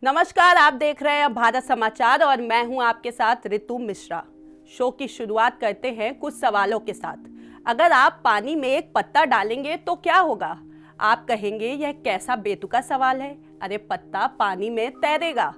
नमस्कार, आप देख रहे हैं भारत समाचार और मैं हूं आपके साथ ऋतु मिश्रा। शो की शुरुआत करते हैं कुछ सवालों के साथ। अगर आप पानी में एक पत्ता डालेंगे तो क्या होगा? आप कहेंगे यह कैसा बेतुका सवाल है, अरे पत्ता पानी में तैरेगा।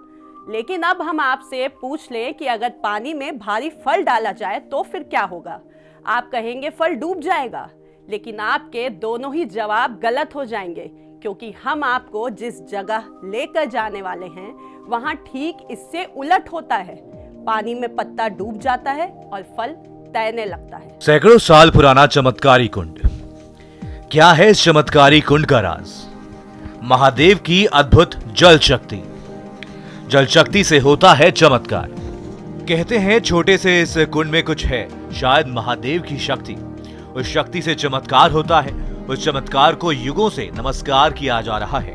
लेकिन अब हम आपसे पूछ लें कि अगर पानी में भारी फल डाला जाए तो फिर क्या होगा? आप कहेंगे फल डूब जाएगा। लेकिन आपके दोनों ही जवाब गलत हो जाएंगे, क्योंकि हम आपको जिस जगह लेकर जाने वाले हैं वहां ठीक इससे उलट होता है। पानी में पत्ता डूब जाता है और फल तैरने लगता है। सैकड़ों साल पुराना चमत्कारी कुंड। क्या है इस चमत्कारी कुंड का राज? महादेव की अद्भुत जल शक्ति। जल शक्ति से होता है चमत्कार। कहते हैं छोटे से इस कुंड में कुछ है, शायद महादेव की शक्ति। उस शक्ति से चमत्कार होता है। उस चमत्कार को युगों से नमस्कार किया जा रहा है।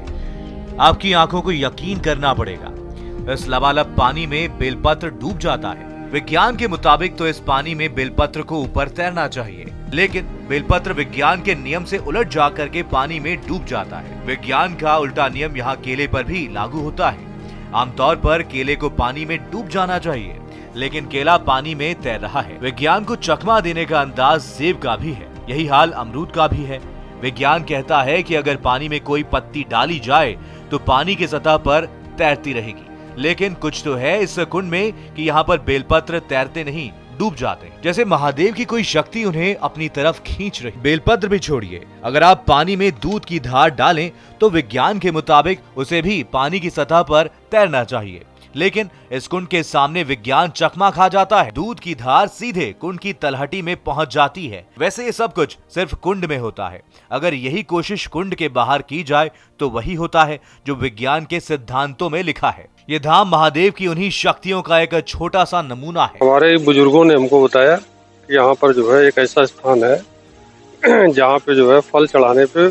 आपकी आंखों को यकीन करना पड़ेगा। इस लबालब पानी में बेलपत्र डूब जाता है। विज्ञान के मुताबिक तो इस पानी में बेलपत्र को ऊपर तैरना चाहिए, लेकिन बेलपत्र विज्ञान के नियम से उलट जाकर के पानी में डूब जाता है। विज्ञान का उल्टा नियम यहाँ केले पर भी लागू होता है। आमतौर पर केले को पानी में डूब जाना चाहिए, लेकिन केला पानी में तैर रहा है। विज्ञान को चकमा देने का अंदाज सेब का भी है, यही हाल अमरूद का भी है। विज्ञान कहता है कि अगर पानी में कोई पत्ती डाली जाए तो पानी की सतह पर तैरती रहेगी, लेकिन कुछ तो है इस कुंड में कि यहाँ पर बेलपत्र तैरते नहीं, डूब जाते हैं। जैसे महादेव की कोई शक्ति उन्हें अपनी तरफ खींच रही। बेलपत्र भी छोड़िए, अगर आप पानी में दूध की धार डालें तो विज्ञान के मुताबिक उसे भी पानी की सतह पर तैरना चाहिए, लेकिन इस कुंड के सामने विज्ञान चकमा खा जाता है। दूध की धार सीधे कुंड की तलहटी में पहुंच जाती है। वैसे ये सब कुछ सिर्फ कुंड में होता है। अगर यही कोशिश कुंड के बाहर की जाए तो वही होता है जो विज्ञान के सिद्धांतों में लिखा है। ये धाम महादेव की उन्हीं शक्तियों का एक छोटा सा नमूना है। हमारे बुजुर्गों ने हमको बताया कि यहाँ पर जो है एक ऐसा स्थान है जहाँ पे जो है फल चढ़ाने पे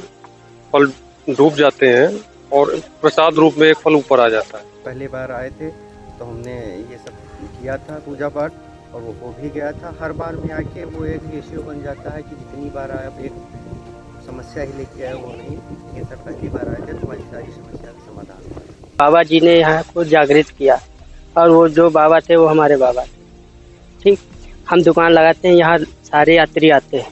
फल डूब जाते हैं और प्रसाद रूप में एक फल ऊपर आ जाता है। पहली बार आए थे तो हमने ये सब किया था पूजा पाठ, और वो हो भी गया था। हर बार में आके वो एक रेशियो बन जाता है कि जितनी बार आए अब एक समस्या ही लेके आए, वो नहीं ये सब पहली बार आए थे तो हमारी सारी समस्या का समाधान हुआ। बाबा जी ने यहाँ को जागृत किया, और वो जो बाबा थे वो हमारे बाबा थे। ठीक, हम दुकान लगाते हैं, यहाँ सारे यात्री आते हैं।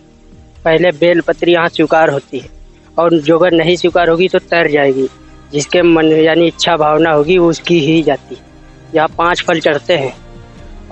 पहले बेलपत्री यहाँ स्वीकार होती है, और जो अगर नहीं स्वीकार होगी तो तैर जाएगी। जिसके मन यानी इच्छा भावना होगी वो उसकी ही जाती है। यहाँ 5 फल चढ़ते हैं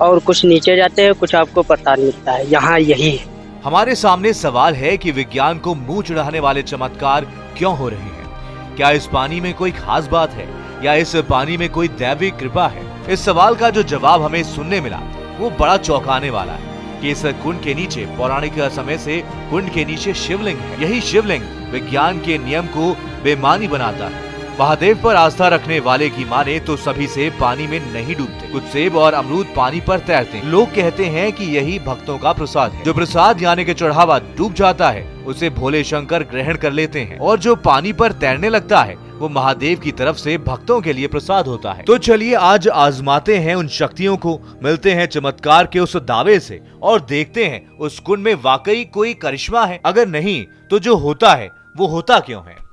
और कुछ नीचे जाते हैं, कुछ आपको प्रसाद मिलता है। यहाँ यही है। हमारे सामने सवाल है कि विज्ञान को मुंह चढ़ाने वाले चमत्कार क्यों हो रहे हैं? क्या इस पानी में कोई खास बात है या इस पानी में कोई दैवी कृपा है? इस सवाल का जो जवाब हमें सुनने मिला वो बड़ा चौंकाने वाला है कि इस कुंड के नीचे पौराणिक समय से कुंड के नीचे शिवलिंग है। यही शिवलिंग विज्ञान के नियम को बेमानी बनाता है। महादेव पर आस्था रखने वाले की माने तो सभी सेब पानी में नहीं डूबते, कुछ सेब और अमरूद पानी पर तैरते हैं। लोग कहते हैं कि यही भक्तों का प्रसाद है। जो प्रसाद यानी कि चढ़ावा डूब जाता है उसे भोले शंकर ग्रहण कर लेते हैं, और जो पानी पर तैरने लगता है वो महादेव की तरफ से भक्तों के लिए प्रसाद होता है। तो चलिए आज आजमाते हैं उन शक्तियों को, मिलते हैं चमत्कार के उस दावे से और देखते हैं उस कुंड में वाकई कोई करिश्मा है। अगर नहीं तो जो होता है वो होता क्यों है?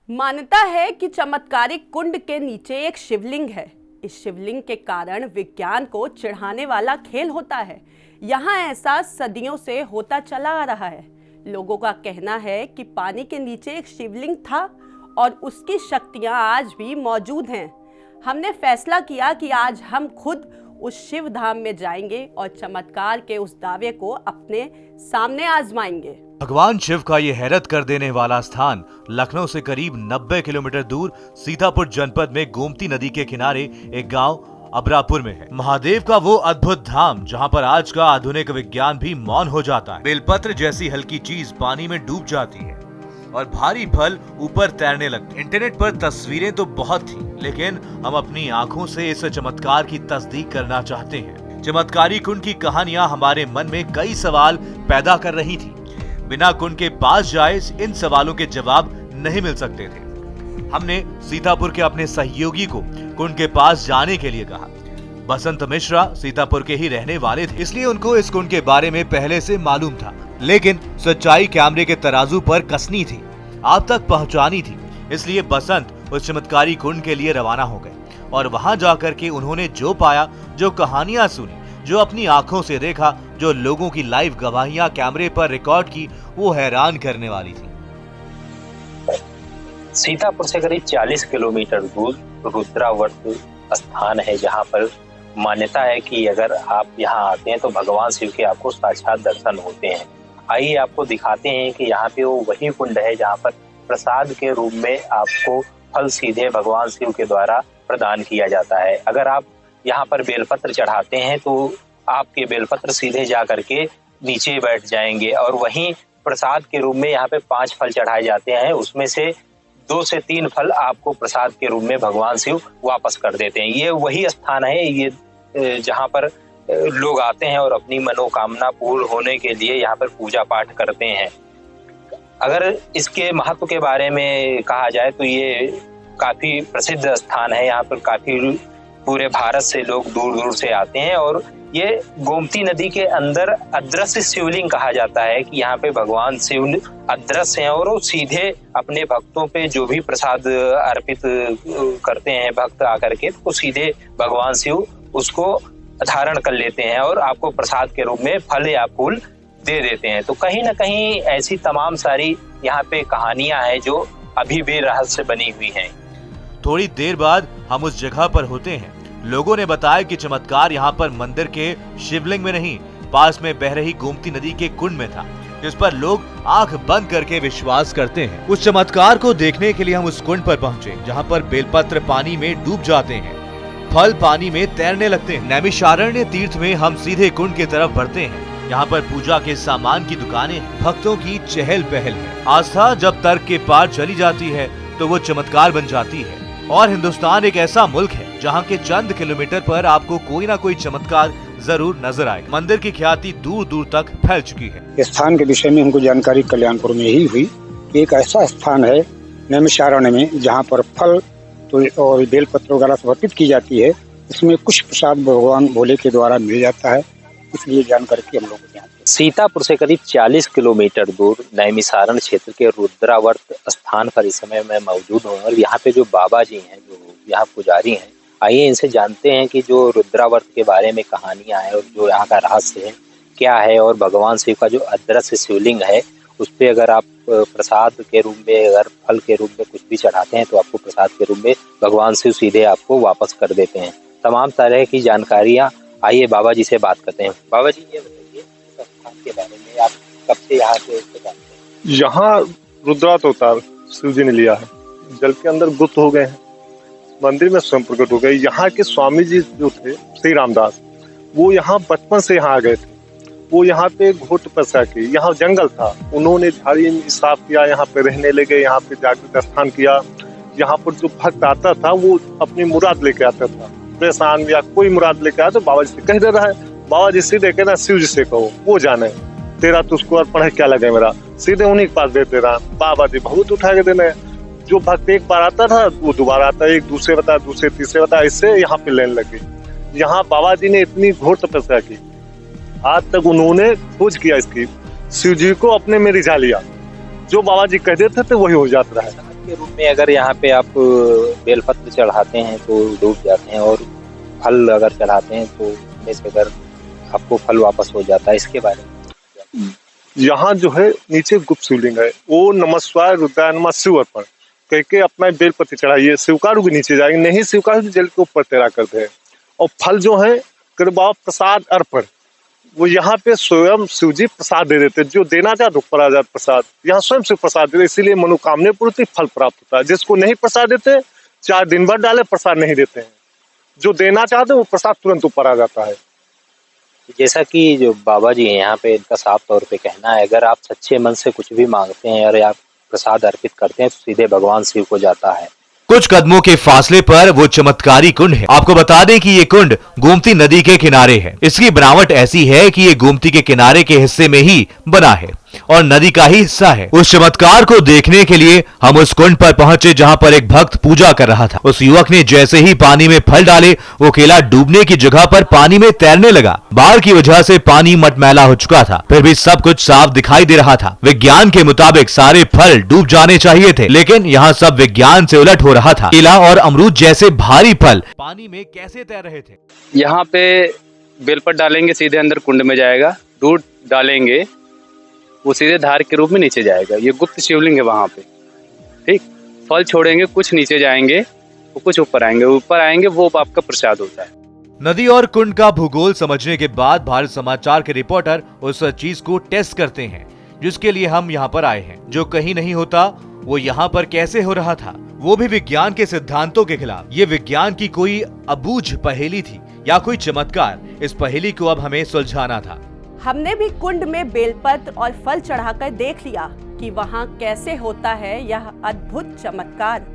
मान्यता है कि चमत्कारिक कुंड के नीचे एक शिवलिंग है। इस शिवलिंग के कारण विज्ञान को चिढ़ाने वाला खेल होता है। यहाँ ऐसा सदियों से होता चला आ रहा है। लोगों का कहना है कि पानी के नीचे एक शिवलिंग था और उसकी शक्तियाँ आज भी मौजूद हैं। हमने फैसला किया कि आज हम खुद उस शिव धाम में जाएंगे और चमत्कार के उस दावे को अपने सामने आजमाएंगे। भगवान शिव का ये हैरत कर देने वाला स्थान लखनऊ से करीब 90 किलोमीटर दूर सीतापुर जनपद में गोमती नदी के किनारे एक गांव अबरापुर में है। महादेव का वो अद्भुत धाम जहां पर आज का आधुनिक विज्ञान भी मौन हो जाता है। बेलपत्र जैसी हल्की चीज पानी में डूब जाती है और भारी फल ऊपर तैरने लगते। इंटरनेट पर तस्वीरें तो बहुत थी, लेकिन हम अपनी आंखों से इस चमत्कार की तस्दीक करना चाहते हैं। चमत्कारी कुंड की कहानियां हमारे मन में कई सवाल पैदा कर रही थी। बिना कुंड के पास जाए इन सवालों के जवाब नहीं मिल सकते थे। हमने सीतापुर के अपने सहयोगी को कुंड के पास जाने के लिए कहा। बसंत मिश्रा सीतापुर के ही रहने वाले थे, इसलिए उनको इस कुंड के बारे में पहले से मालूम था, लेकिन सच्चाई कैमरे के तराजू पर कसनी थी, आप तक पहुंचानी थी। इसलिए बसंत उस चमत्कारी कुंड के लिए रवाना हो गए। और वहां जाकर के उन्होंने जो पाया, जो कहानियां सुनी, जो अपनी आंखों से देखा, जो लोगों की लाइव गवाहियां कैमरे पर रिकॉर्ड की, वो हैरान करने वाली थी। सीतापुर से करीब 40 किलोमीटर दूर रुद्रावर्त स्थान है, जहां पर मान्यता है कि अगर आप यहां आते हैं तो भगवान शिव के आपको साक्षात दर्शन होते हैं। आइए आपको दिखाते हैं कि यहाँ पे वो वही कुंड है जहाँ पर प्रसाद के रूप में आपको फल सीधे भगवान शिव के द्वारा प्रदान किया जाता है। अगर आप यहाँ पर बेलपत्र चढ़ाते हैं तो आपके बेलपत्र सीधे जा करके नीचे बैठ जाएंगे, और वहीं प्रसाद के रूप में यहाँ पे 5 फल चढ़ाए जाते हैं, उसमें से 2 से 3 फल आपको प्रसाद के रूप में भगवान शिव वापस कर देते हैं। ये वही स्थान है ये जहाँ पर लोग आते हैं और अपनी मनोकामना पूर्ण होने के लिए यहाँ पर पूजा पाठ करते हैं। अगर इसके महत्व के बारे में कहा जाए तो ये काफी प्रसिद्ध स्थान है। यहाँ पर काफी पूरे भारत से लोग दूर दूर से आते हैं, और ये गोमती नदी के अंदर अदृश्य शिवलिंग कहा जाता है कि यहाँ पे भगवान शिव अदृश्य हैं और वो सीधे अपने भक्तों पे जो भी प्रसाद अर्पित करते हैं भक्त आकर के, तो सीधे भगवान शिव उसको धारण कर लेते हैं और आपको प्रसाद के रूप में फल या फूल दे देते हैं। तो कहीं ना कहीं ऐसी तमाम सारी यहाँ पे कहानियां हैं जो अभी भी रहस्य बनी हुई हैं। थोड़ी देर बाद हम उस जगह पर होते हैं। लोगों ने बताया कि चमत्कार यहाँ पर मंदिर के शिवलिंग में नहीं, पास में बह रही गोमती नदी के कुंड में था, जिस पर लोग आंख बंद करके विश्वास करते हैं। उस चमत्कार को देखने के लिए हम उस कुंड पर पहुँचे, जहाँ पर बेलपत्र पानी में डूब जाते हैं, फल पानी में तैरने लगते हैं। नैमिषारण्य तीर्थ में हम सीधे कुंड की तरफ बढ़ते हैं। यहाँ पर पूजा के सामान की दुकानें, भक्तों की चहल पहल है। आस्था जब तर्क के पार चली जाती है तो वो चमत्कार बन जाती है। और हिंदुस्तान एक ऐसा मुल्क है जहाँ के चंद किलोमीटर पर आपको कोई ना कोई चमत्कार जरूर नजर आए। मंदिर की ख्याति दूर दूर तक फैल चुकी है। स्थान के विषय में हमको जानकारी कल्याणपुर में ही हुई कि एक ऐसा स्थान है नैमिषारण्य में जहाँ पर फल तो और बेलपत्र वगैरह समर्पित की जाती है। इसमें कुछ प्रसाद भगवान भोले के द्वारा मिल जाता है, इसलिए जानकर के हम लोग जानते हैं। सीतापुर से करीब 40 किलोमीटर दूर नैमिषारण्य क्षेत्र के रुद्रावर्त स्थान पर इस समय मैं मौजूद हूँ, और यहाँ पे जो बाबा जी हैं, जो यहाँ पुजारी हैं, आइए इनसे जानते हैं कि जो रुद्रावर्त के बारे में कहानियां हैं और जो यहाँ का रहस्य है क्या है, और भगवान शिव का जो अदृश्य शिवलिंग है उस पर अगर आप प्रसाद के रूप में, अगर फल के रूप में कुछ भी चढ़ाते हैं तो आपको प्रसाद के रूप में भगवान शिव सीधे आपको वापस कर देते हैं। तमाम तरह की जानकारियां, आइए बाबा जी से बात करते हैं। बाबा जी ये बताइए इस स्थान के बारे में, आप कब से यहाँ पे जानते हैं? यहाँ रुद्रावर्त अवतार शिव जी ने लिया है, जल के अंदर गुप्त हो गए हैं, मंदिर में स्वयं प्रकट हो गए। यहाँ के स्वामी जी जो थे श्री रामदास, वो यहाँ बचपन से यहाँ आ गए थे। वो यहाँ पे घोट तपस्या की, यहाँ जंगल था, उन्होंने झाड़ी साफ किया, यहाँ पे रहने लगे, यहाँ पे जागृत स्थान किया। यहाँ पर जो भक्त आता था वो अपनी मुराद लेके आता था, परेशान या कोई मुराद लेके आया तो बाबा जी से कह दे रहा है, बाबा जी सीधे कहना शिव जी से कहो, वो जाने तेरा तो उसको अर्पण है, क्या लगे मेरा, सीधे उन्हीं के पास दे दे रहा। बाबा जी बहुत उठा के देने, जो भक्त एक बार आता था वो दोबारा आता, एक दूसरे बता, दूसरे तीसरे बता, इससे यहाँ पे लेने लगे। यहाँ बाबा जी ने इतनी घोर तपस्या की, आज तक उन्होंने खोज किया इसकी, शिव जी को अपने में रिझा लिया, जो बाबा जी कह देते थे वही हो जाता है। के रूप में अगर यहाँ पे आप बेलपत्र चढ़ाते हैं तो डूब जाते हैं, और फल अगर चढ़ाते हैं तो उनमें से अगर आपको फल वापस हो जाता है, इसके बारे में? यहाँ जो है नीचे गुप्त शिवलिंग है, वो नमस्वाय रुद्राय नमः शिव अर्पण कह के अपना बेलपत्र चढ़ाइए, स्वीकार भी नीचे जाएंगे, नहीं स्वीकार तो जल के ऊपर तैरा करते हैं। और फल जो है बाबा प्रसाद अर्पण, वो यहाँ पे स्वयं शिव जी प्रसाद दे देते, जो देना चाहते ऊपर आ जाता प्रसाद, यहाँ स्वयं शिव प्रसाद देते, इसीलिए मनोकामना पूर्ति फल प्राप्त होता है। जिसको नहीं प्रसाद देते, 4 दिन भर डाले प्रसाद नहीं देते हैं, जो देना चाहते वो प्रसाद तुरंत ऊपर आ जाता है। जैसा कि जो बाबा जी हैं यहाँ पे, इनका साफ तौर पे कहना है, अगर आप सच्चे मन से कुछ भी मांगते हैं और आप प्रसाद अर्पित करते हैं तो सीधे भगवान शिव को जाता है। कुछ कदमों के फासले पर वो चमत्कारी कुंड है। आपको बता दें कि ये कुंड गोमती नदी के किनारे है। इसकी बनावट ऐसी है कि ये गोमती के किनारे के हिस्से में ही बना है। और नदी का ही हिस्सा है। उस चमत्कार को देखने के लिए हम उस कुंड पर पहुंचे जहां पर एक भक्त पूजा कर रहा था। उस युवक ने जैसे ही पानी में फल डाले, वो केला डूबने की जगह पर पानी में तैरने लगा। बाढ़ की वजह से पानी मटमैला हो चुका था, फिर भी सब कुछ साफ दिखाई दे रहा था। विज्ञान के मुताबिक सारे फल डूब जाने चाहिए थे, लेकिन यहाँ सब विज्ञान से उलट हो रहा था। केला और अमरूद जैसे भारी फल पानी में कैसे तैर रहे थे? यहाँ पे बेलपत डालेंगे, सीधे अंदर कुंड में जाएगा। दूध डालेंगे, वो सीधे धार के रूप में नीचे जाएगा। ये गुप्त शिवलिंग है वहाँ पे, ठीक। फल छोड़ेंगे, कुछ नीचे जाएंगे, वो कुछ ऊपर आएंगे। ऊपर आएंगे वो आपका प्रसाद होता है। नदी और कुंड का भूगोल समझने के बाद भारत समाचार के रिपोर्टर उस चीज को टेस्ट करते हैं जिसके लिए हम यहाँ पर आए हैं। जो कहीं नहीं होता वो यहाँ पर कैसे हो रहा था, वो भी विज्ञान के सिद्धांतों के खिलाफ। ये विज्ञान की कोई अबूझ पहेली थी या कोई चमत्कार? इस पहेली को अब हमें सुलझाना था। हमने भी कुंड में बेलपत्र और फल चढ़ाकर देख लिया कि वहाँ कैसे होता है यह अद्भुत चमत्कार।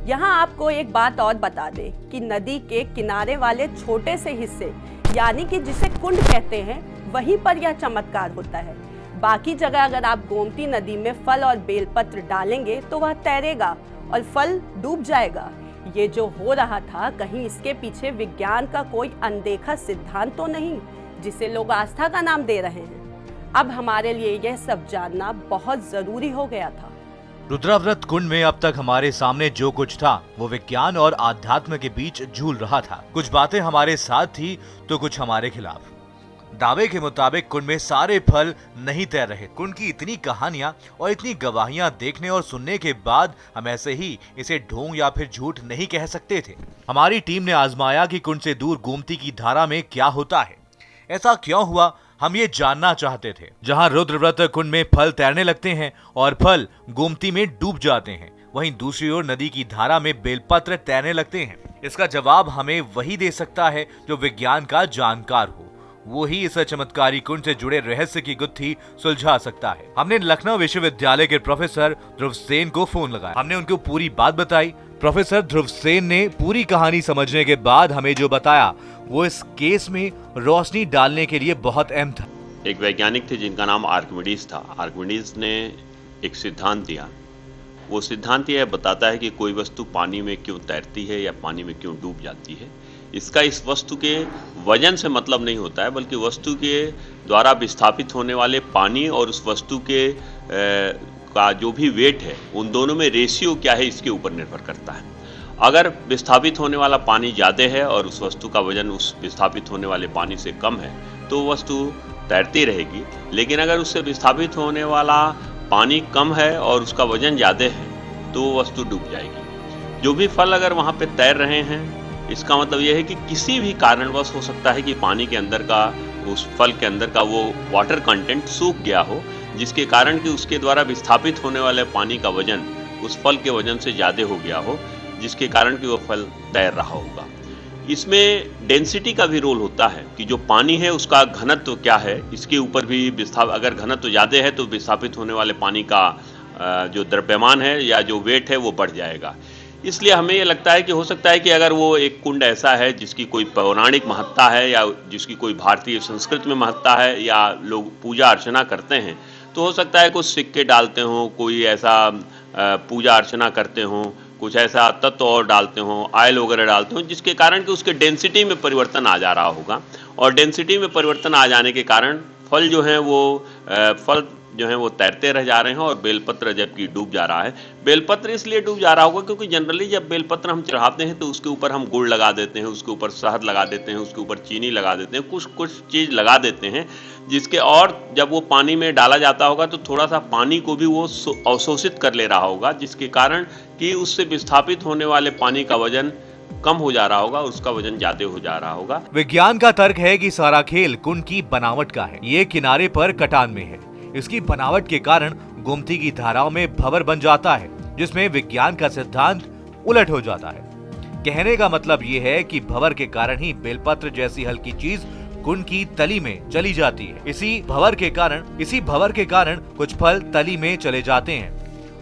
यहाँ आपको एक बात और बता दें कि नदी के किनारे वाले छोटे से हिस्से, यानी कि जिसे कुंड कहते हैं, वहीं पर यह चमत्कार होता है। बाकी जगह अगर आप गोमती नदी में फल और बेलपत्र डालेंगे तो वह तैरेगा और फल डूब जाएगा। ये जो हो रहा था, कहीं इसके पीछे विज्ञान का कोई अनदेखा सिद्धांत तो नहीं जिसे लोग आस्था का नाम दे रहे हैं। अब हमारे लिए यह सब जानना बहुत जरूरी हो गया था। रुद्राव्रत कुंड में अब तक हमारे सामने जो कुछ था वो विज्ञान और आध्यात्म के बीच झूल रहा था। कुछ बातें हमारे साथ थी तो कुछ हमारे खिलाफ। दावे के मुताबिक कुंड में सारे फल नहीं तैर रहे। कुंड की इतनी कहानियां और इतनी गवाहियां देखने और सुनने के बाद हम ऐसे ही इसे ढोंग या फिर झूठ नहीं कह सकते थे। हमारी टीम ने आजमाया कि कुंड से दूर गोमती की धारा में क्या होता है, ऐसा क्यों हुआ, हम ये जानना चाहते थे। जहां रुद्रव्रत कुंड में फल तैरने लगते हैं और फल गोमती में डूब जाते हैं, वहीं दूसरी ओर नदी की धारा में बेलपत्र तैरने लगते हैं। इसका जवाब हमें वही दे सकता है जो विज्ञान का जानकार हो। वो ही इस चमत्कारी कुंड से जुड़े रहस्य की गुत्थी सुलझा सकता है। हमने लखनऊ विश्वविद्यालय के प्रोफेसर ध्रुव सेन को फोन लगाया। हमने उनको पूरी बात बताई। प्रोफेसर ध्रुव सेन ने पूरी कहानी समझने के बाद हमें जो बताया वो इस केस में रोशनी डालने के लिए बहुत अहम था। एक वैज्ञानिक थे जिनका नाम आर्किमिडीज था। आर्किमिडीज ने एक सिद्धांत दिया। वो सिद्धांत यह बताता है कि कोई वस्तु पानी में क्यों तैरती है या पानी में क्यों डूब जाती है। इसका इस वस्तु के वजन से मतलब नहीं होता है, बल्कि वस्तु के द्वारा विस्थापित होने वाले पानी और उस वस्तु के का जो भी वेट है, उन दोनों में रेशियो क्या है, इसके ऊपर निर्भर करता है। अगर विस्थापित होने वाला पानी ज़्यादा है और उस वस्तु का वजन उस विस्थापित होने वाले पानी से कम है तो वस्तु तैरती रहेगी। लेकिन अगर उससे विस्थापित होने वाला पानी कम है और उसका वजन ज़्यादा है तो वस्तु डूब जाएगी। जो भी फल अगर वहाँ पे तैर रहे हैं, इसका मतलब यह है कि किसी भी कारणवश हो सकता है कि पानी के अंदर का, उस फल के अंदर का वो वाटर कंटेंट सूख गया हो, जिसके कारण कि उसके द्वारा विस्थापित होने वाले पानी का वजन उस फल के वजन से ज़्यादा हो गया हो, जिसके कारण कि वो फल तैर रहा होगा। इसमें डेंसिटी का भी रोल होता है कि जो पानी है उसका घनत्व क्या है, इसके ऊपर भी अगर घनत्व ज़्यादा है तो विस्थापित होने वाले पानी का जो द्रव्यमान है या जो वेट है वो बढ़ जाएगा। इसलिए हमें ये लगता है कि हो सकता है कि अगर वो एक कुंड ऐसा है जिसकी कोई पौराणिक महत्ता है या जिसकी कोई भारतीय संस्कृति में महत्ता है या लोग पूजा अर्चना करते हैं, तो हो सकता है कुछ सिक्के डालते हों, कोई ऐसा पूजा अर्चना करते हों, कुछ ऐसा तत्व और डालते हों, ऑयल वगैरह डालते हों, जिसके कारण कि उसके डेंसिटी में परिवर्तन आ जा रहा होगा। और डेंसिटी में परिवर्तन आ जाने के कारण फल जो हैं वो तैरते रह जा रहे हैं और बेलपत्र जबकि डूब जा रहा है। बेलपत्र इसलिए डूब जा रहा होगा क्योंकि जनरली जब बेलपत्र हम चढ़ाते हैं तो उसके ऊपर हम गुड़ लगा देते हैं, उसके ऊपर शहद लगा देते हैं, उसके ऊपर चीनी लगा देते हैं, कुछ चीज़ लगा देते हैं, जिसके और जब वो पानी में डाला जाता होगा तो थोड़ा सा पानी को भी वो अवशोषित कर ले रहा होगा, जिसके कारण कि उससे विस्थापित होने वाले पानी का वजन कम हो जा रहा होगा, उसका वजन ज्यादा हो जा रहा होगा। विज्ञान का तर्क है कि सारा खेल कुंड की बनावट का है। ये किनारे पर कटान में है। इसकी बनावट के कारण गोमती की धाराओं में भंवर बन जाता है, जिसमें विज्ञान का सिद्धांत उलट हो जाता है। कहने का मतलब ये है कि भंवर के कारण ही बेलपत्र जैसी हल्की चीज कुंड की तली में चली जाती है। इसी भंवर के कारण कुछ फल तली में चले जाते हैं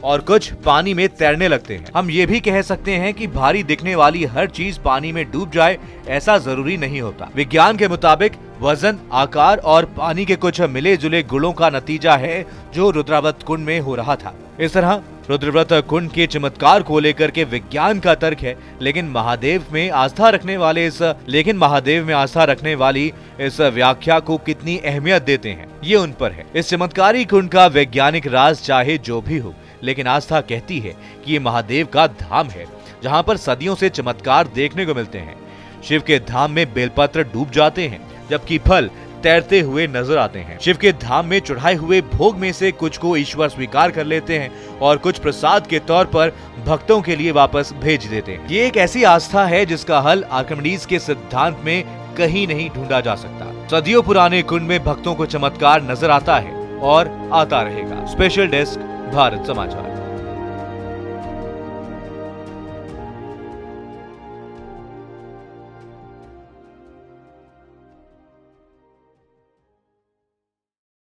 और कुछ पानी में तैरने लगते हैं। हम ये भी कह सकते हैं कि भारी दिखने वाली हर चीज पानी में डूब जाए, ऐसा जरूरी नहीं होता। विज्ञान के मुताबिक वजन, आकार और पानी के कुछ मिले जुले गुणों का नतीजा है जो रुद्रावत कुंड में हो रहा था। इस तरह रुद्रव्रत कुंड के चमत्कार को लेकर के विज्ञान का तर्क है, लेकिन महादेव में आस्था रखने वाली इस व्याख्या को कितनी अहमियत देते हैं ये उन पर है। इस चमत्कारी कुंड का वैज्ञानिक राज चाहे जो भी हो, लेकिन आस्था कहती है कि ये महादेव का धाम है जहाँ पर सदियों से चमत्कार देखने को मिलते हैं। शिव के धाम में बेलपत्र डूब जाते हैं जबकि फल तैरते हुए नजर आते हैं। शिव के धाम में चढ़ाए हुए भोग में से कुछ को ईश्वर स्वीकार कर लेते हैं और कुछ प्रसाद के तौर पर भक्तों के लिए वापस भेज देते हैं। ये एक ऐसी आस्था है जिसका हल आर्किमिडीज के सिद्धांत में कहीं नहीं ढूंढा जा सकता। सदियों पुराने कुंड में भक्तों को चमत्कार नजर आता है और आता रहेगा। स्पेशल डेस्क, भारत समाचार।